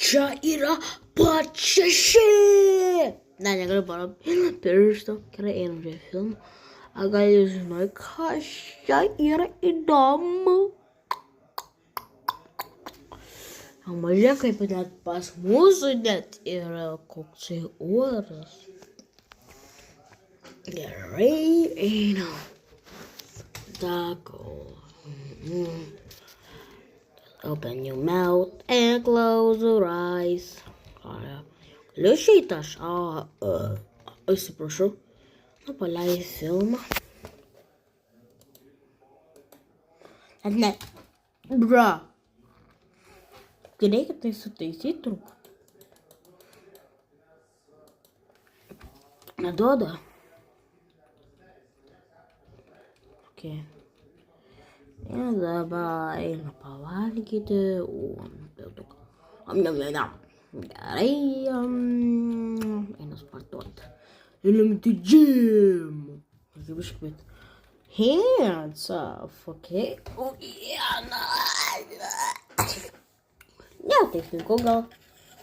čia yra pačeši. Ne, negaliu parodyti piršto. Gerai, einam prie filmų. Gal jūs žinai, kas čia yra įdomu? Mažia kaip net pas mūsų net yra koksai oras. Gerai, einam. Tako. Open your mouth and close your eyes. Galiu išeiti aš? Atsiprašau. Paleidai filmą. Ne. Bra. Reikia tai sutaisyti truputį. Neduoda. Ok. Ir dabar einu pavalgyti. Gerai. Einu sportuoti. Einam į gym. Kaip iškvieti. Hands off, okay? Oh, yeah, ne, taip sunku gal.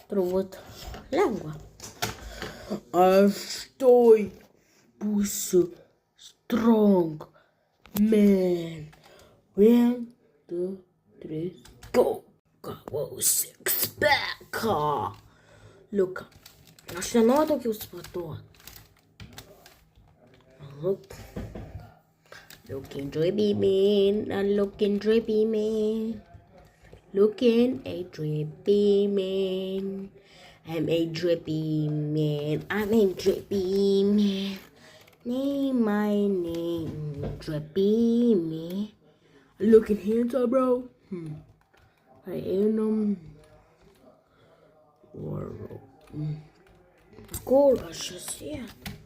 Turbūt lengva. Aš toj būsiu strong man. 1, 2, 3, go. Gavau six pack. Liuka, aš nenoriu tokių sportuoti. Look. Looking drippy man, I'm looking drippy man. Looking a drippy man. I'm a drippy man. I'm a drippy man. Name my name, drippy man. Looking handsome, bro. I am Cool, I should see it.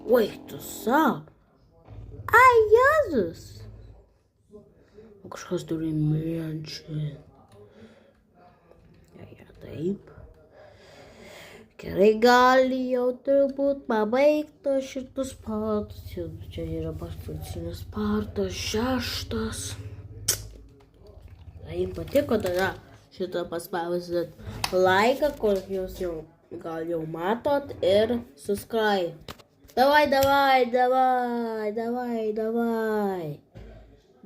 Wait, up? Ai, Jėzus! Kažkas turi menčiai. Taip. Gerai, gali jau turbūt pabaigta šitas partas. Čia yra paskutinis partas, 6. Jei jums patiko, tada šitą paspausit laiką, kur jūs jau gal jau matot, ir subscribe. Davai.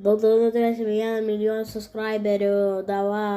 Daugiau turėsime 1 milijoną subscriberių, davai.